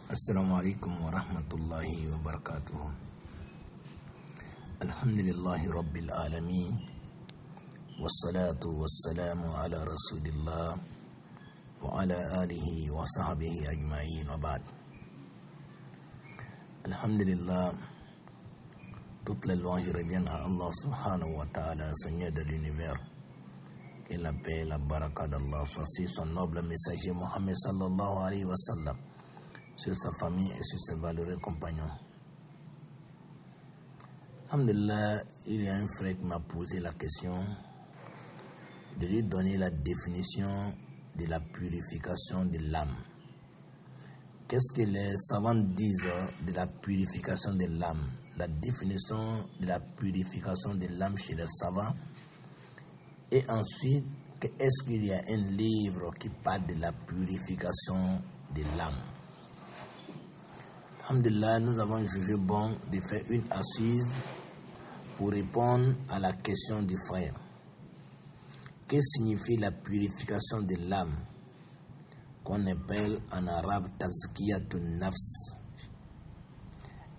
السلام عليكم ورحمة الله وبركاته. الحمد لله رب العالمين، والصلاة والسلام على رسول الله وعلى آله وصحبه أجمعين وبعد. Alhamdulillah, toute la louange revient à Allah subhanahu wa ta'ala, Seigneur de l'univers. Que la paix et la baraka d'Allah soient sur son noble messager Mohammed sallallahu alayhi wa sallam, sur sa famille et sur ses valeureux compagnons. Alhamdulillah, il y a un frère qui m'a posé la question de lui donner la définition de la purification de l'âme. Qu'est-ce que les savants disent de la purification de l'âme? La définition de la purification de l'âme chez les savants. Et ensuite, est-ce qu'il y a un livre qui parle de la purification de l'âme? Alhamdulillah, nous avons jugé bon de faire une assise pour répondre à la question du frère. Que signifie la purification de l'âme, qu'on appelle en arabe tazkiyatun nafs?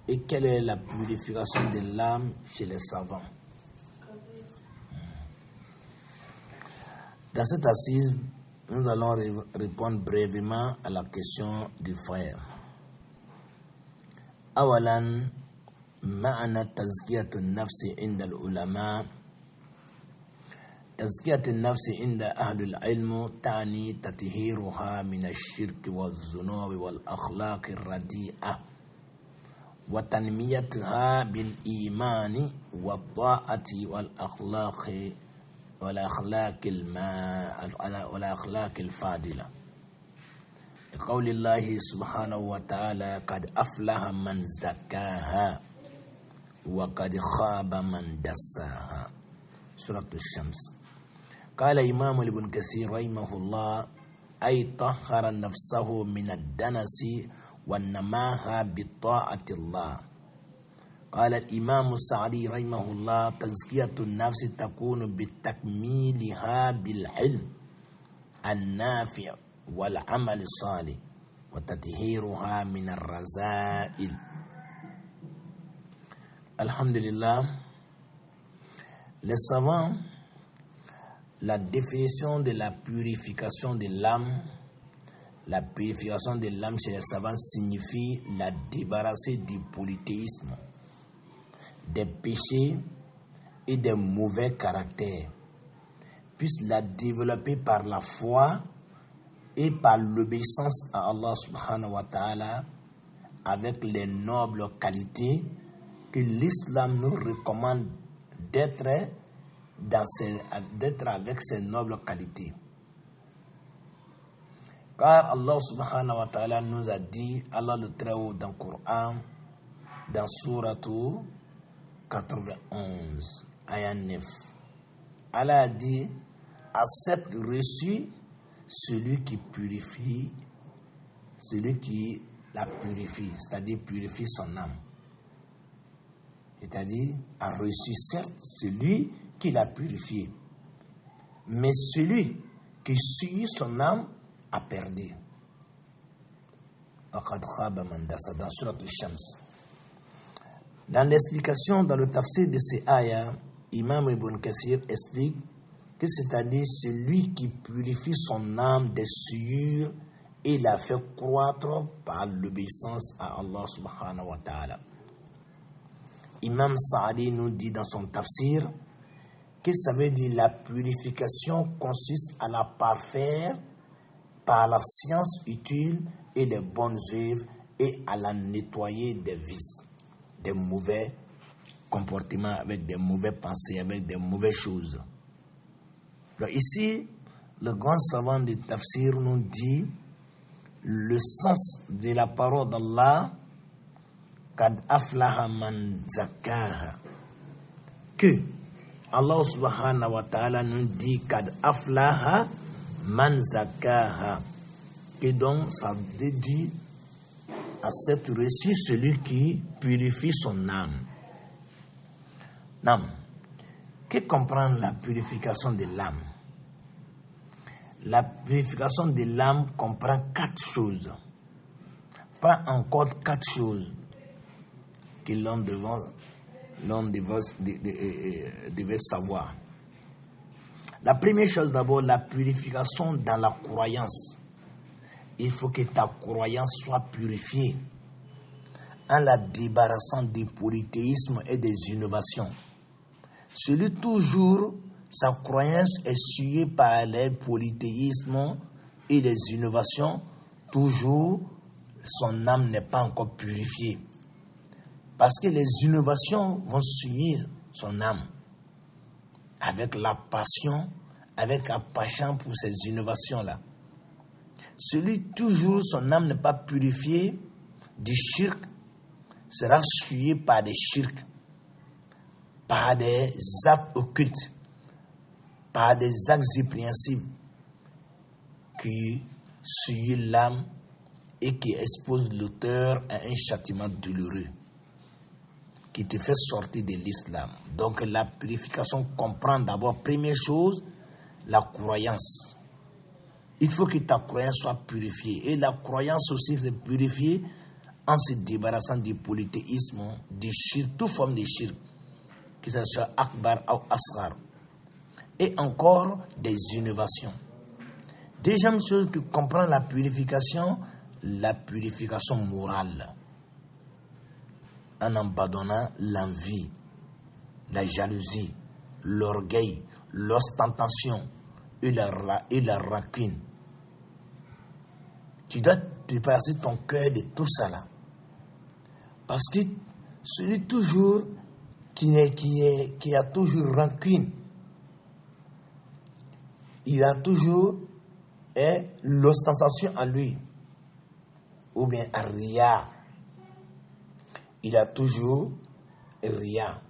Et quelle est la purification de l'âme chez les savants? Dans cette assise, nous allons répondre brièvement à la question du frère. أولا معنى تزكية النفس عند العلماء. تزكية النفس عند أهل العلم تعني تطهيرها من الشرك والذنوب والأخلاق الرديئة وتنميتها بالإيمان والطاعة والأخلاق الفاضلة. لقول الله سبحانه وتعالى قد أفلح من زكاها وقد خاب من دساها. سورة الشمس. قال إمام ابن كثير رحمه الله أي طهر نفسه من الدنس ونماها بطاعة الله. قال الإمام السعدي رحمه الله تزكية النفس تكون بتكميلها بالعلم النافع والعمل الصالح وتطهيرها من الرذائل. Alhamdulillah, les savants, la définition de la purification de l'âme, la purification de l'âme chez les savants signifie la débarrasser du polythéisme, des péchés et des mauvais caractères, puisse la développer par la foi et par l'obéissance à Allah subhanahu wa ta'ala avec les nobles qualités que l'islam nous recommande d'être avec ces nobles qualités. Car Allah subhanahu wa ta'ala nous a dit, Allah le Très-Haut dans le Coran, dans Suratu 91, ayat 9, Allah a dit, accepte reçu celui qui purifie, celui qui la purifie, c'est-à-dire purifie son âme. C'est-à-dire, a reçu certes celui qui l'a purifié, mais celui qui suit son âme a perdu. Dans Surat al-Shams. Dans l'explication, dans le tafsir de ces ayats, Imam Ibn Kathir explique que c'est-à-dire celui qui purifie son âme des souillures et la fait croître par l'obéissance à Allah subhanahu wa ta'ala. Imam Sa'adi nous dit dans son tafsir que ça veut dire la purification consiste à la parfaire par la science utile et les bonnes œuvres et à la nettoyer des vices, des mauvais comportements, avec des mauvaises pensées, avec des mauvaises choses. Alors ici, le grand savant du tafsir nous dit le sens de la parole d'Allah Kad aflaha man zakaha, que Allah subhanahu wa ta'ala nous dit Kad aflaha man zakaha, que donc ça dédie à cette reçu celui qui purifie son âme. Que comprend la purification de l'âme? La purification de l'âme comprend 4 choses. prend en compte 4 choses que l'on devait savoir. La première chose d'abord, la purification dans la croyance. Il faut que ta croyance soit purifiée en la débarrassant du polythéisme et des innovations. Celui toujours, sa croyance est souillée par les polythéismes et les innovations, toujours son âme n'est pas encore purifiée. Parce que les innovations vont souiller son âme avec la passion, avec la passion pour ces innovations-là. Celui toujours, son âme n'est pas purifiée du shirk, sera souillé par des shirks, par des actes occultes, par des actes répréhensibles qui souillent l'âme et qui exposent l'auteur à un châtiment douloureux qui te fait sortir de l'islam. Donc la purification comprend d'abord, première chose, la croyance. Il faut que ta croyance soit purifiée. Et la croyance aussi est purifiée en se débarrassant du polythéisme, du shirk, toute forme de shirk, que ce soit akbar ou asghar. Et encore des innovations. Deuxième chose que comprend la purification morale. En abandonnant l'envie, la jalousie, l'orgueil, l'ostentation et la rancune. Tu dois débarrasser ton cœur de tout ça là. Parce que celui toujours qui a toujours rancune, il a toujours l'ostentation en lui, ou bien un riya. Il a toujours riya.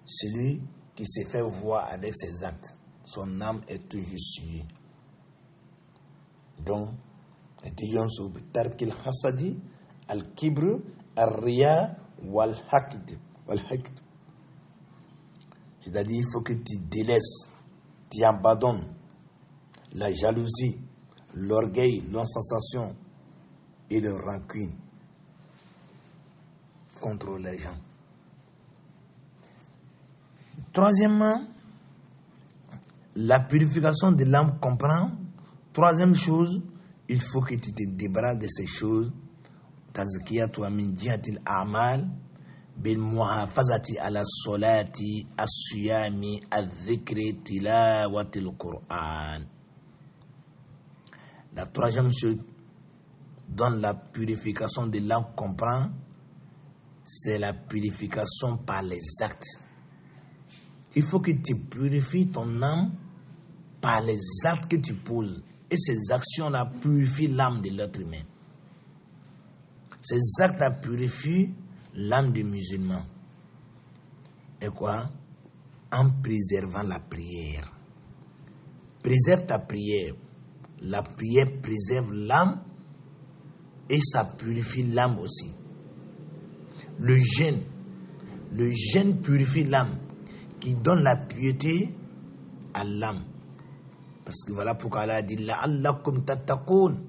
Celui qui se fait voir avec ses actes, son âme est toujours souillée. Donc, étudions sur Tarkil Hasadi, Al-Kibr, Al-Riya, Wal-Haqd. C'est-à-dire, il faut que tu délaisses, tu abandonnes la jalousie, l'orgueil, l'ostentation et le rancune contre les gens. Troisièmement, la purification de l'âme comprend. Troisième chose, il faut que tu te débarrasses de ces choses. Tazkiyatu min jihatil a'mal bil muhafazati ala solati as-siyami adh-dhikri tilawatil Qur'an. La troisième chose dont la purification de l'âme comprend, c'est la purification par les actes. Il faut que tu purifies ton âme par les actes que tu poses. Et ces actions-là purifient l'âme de l'être humain. Ces actes-là purifient l'âme du musulman. Et quoi? En préservant la prière. Préserve ta prière. La prière préserve l'âme et ça purifie l'âme aussi. Le jeûne purifie l'âme, qui donne la piété à l'âme. Parce que voilà pourquoi Allah a dit la'allakum tattaqun.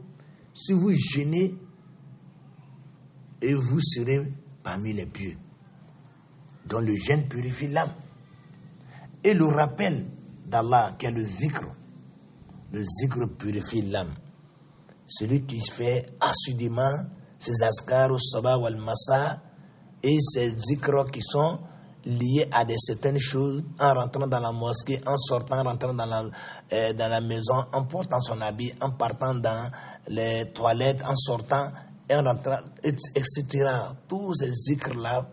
Si vous jeûnez, et vous serez parmi les pieux. Donc le jeûne purifie l'âme. Et le rappel d'Allah, qui est le zikr purifie l'âme. Celui qui fait assidûment ses askar au sabah ou al-masa et ses zikrs qui sont liés à certaines choses, en rentrant dans la mosquée, en sortant, en rentrant dans la maison, en portant son habit, en partant dans les toilettes, en sortant, en rentrant, etc. Tous ces zikrs-là,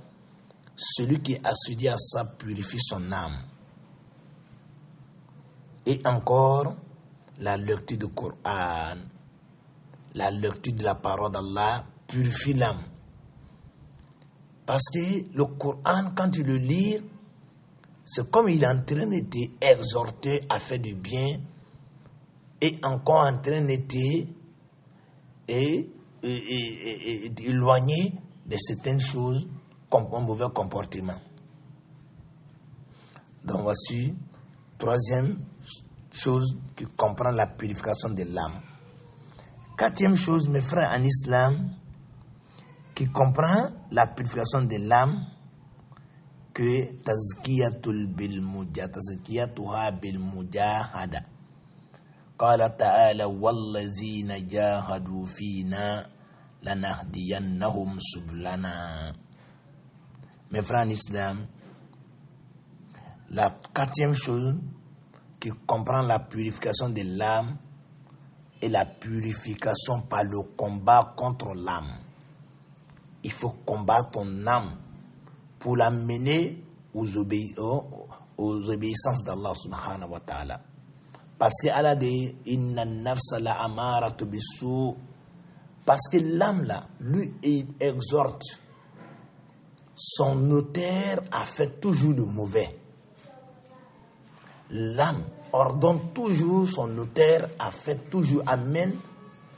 celui qui est assidu à ça purifie son âme. Et encore, la lecture du Coran, la lecture de la parole d'Allah purifie l'âme. Parce que le Coran, quand tu le lis, c'est comme il est en train de t'exhorter à faire du bien et encore en train de éloigner de certaines choses comme un mauvais comportement. Donc voici, troisième chose qui comprend la purification de l'âme. Quatrième chose, mes frères en islam, qui comprend la purification de l'âme, que tazkiyatuha bil mujahada. Qala ta'ala wallazina jahadu fina lanahdiyannahum sublana. Mes frères en islam, la quatrième chose qui comprend la purification de l'âme est la purification par le combat contre l'âme. Il faut combattre ton âme pour l'amener aux obéissances d'Allah subhanahu wa ta'ala. Parce qu'Allah dit inna nafsa la amaratu bisu. Parce que l'âme là, lui, il exhorte son notaire à faire toujours le mauvais. L'âme ordonne toujours son notaire à faire toujours, amène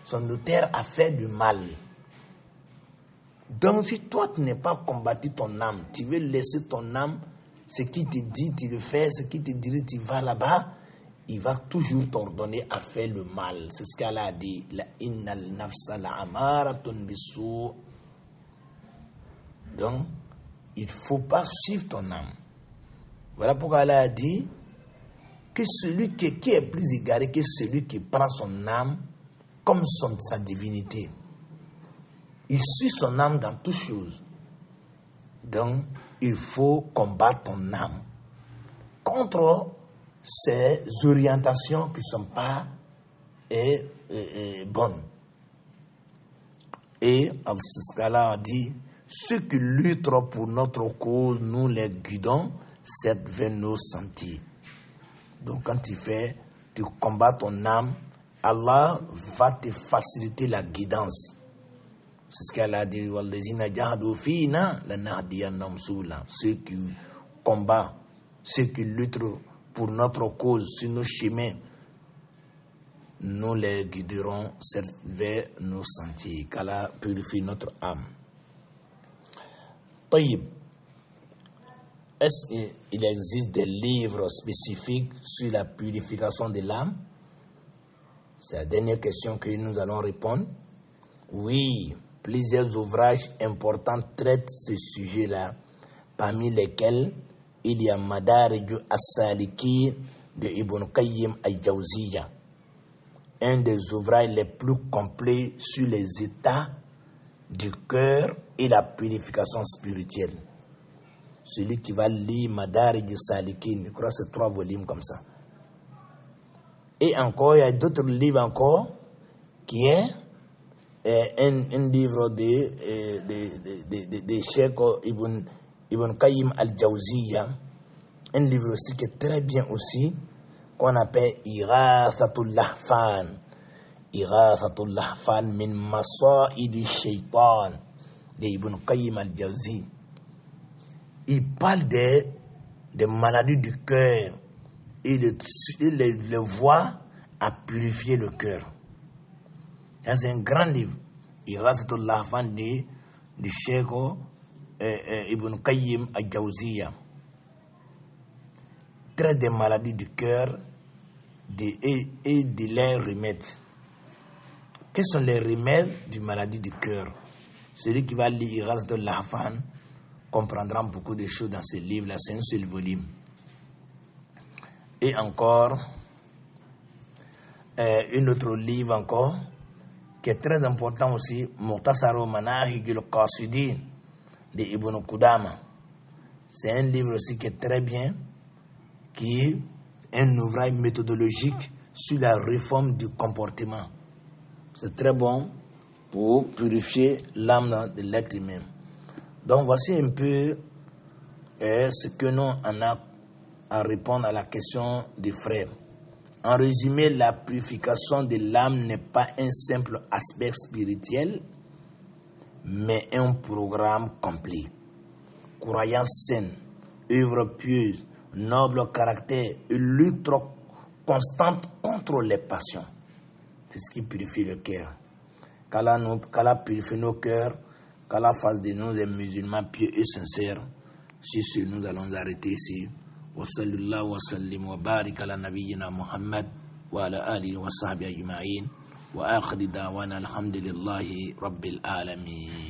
son notaire à faire du mal. Donc si toi tu n'es pas combattu ton âme, tu veux laisser ton âme, ce qui te dit tu le fais, ce qui te dit tu vas là-bas, il va toujours t'ordonner à faire le mal. C'est ce qu'Allah a dit, la innal nafsa la amaratun bisu. Donc il ne faut pas suivre ton âme. Voilà pourquoi Allah a dit que celui qui est plus égaré que celui qui prend son âme comme sa divinité. Il suit son âme dans toutes choses. Donc, il faut combattre ton âme contre ces orientations qui ne sont pas bonnes. Et, ce qu'Allah a dit, ceux qui luttent pour notre cause, nous les guidons, c'est vers nos sentiers. Donc, quand tu combats ton âme, Allah va te faciliter la guidance. C'est ce qu'Allah a dit, ceux qui combattent, ceux qui luttent pour notre cause sur nos chemins, nous les guiderons vers nos sentiers. Qu'Allah purifie notre âme. Taïb. Est-ce qu'il existe des livres spécifiques sur la purification de l'âme? C'est la dernière question que nous allons répondre. Oui, plusieurs ouvrages importants traitent ce sujet-là, parmi lesquels il y a Madarij as-Salikin de Ibn Qayyim al-Jawziyya, un des ouvrages les plus complets sur les états du cœur et la purification spirituelle. Celui qui va lire Madarij as-Salikin, je crois que c'est 3 volumes comme ça. Et encore, il y a d'autres livres encore qui est un livre de Cheikh Ibn Qayyim al-Jawziyya, un livre aussi qui est très bien aussi, qu'on appelle Ighathatul Lahfan. Ighathatul Lahfan min Masa'idi Shaitan de Ibn Qayyim al-Jawziyya. Il parle des maladies du cœur et les voies à purifier le cœur. C'est un grand livre. Ighathatul Lahfan de Cheikh Ibn Qayyim al-Jawziyya. Traite des maladies du cœur et de leurs remèdes. Quels sont les remèdes des maladies du cœur? Celui qui va lire Ighathatul Lahfan comprendra beaucoup de choses dans ce livre-là. C'est un seul volume. Et encore, un autre livre encore, qui est très important aussi, Mukhtasaru Manahijul Qasidin de Ibn Qudama. C'est un livre aussi qui est très bien, qui est un ouvrage méthodologique sur la réforme du comportement. C'est très bon pour purifier l'âme de l'être humain. Donc voici un peu ce que nous en a à répondre à la question des frères. En résumé, la purification de l'âme n'est pas un simple aspect spirituel, mais un programme complet. Croyance saine, œuvre pieuse, noble caractère et lutte constante contre les passions. C'est ce qui purifie le cœur. Qu'Allah purifie nos cœurs, qu'Allah fasse de nous des musulmans pieux et sincères. Sur ce, nous allons arrêter ici. Wa sallallahu wa sallim wa barik ala nabiyyina Muhammad wa ala alihi wa sahbihi ajma'in. wa akhir da'wana alhamdulillahi rabbil alamin.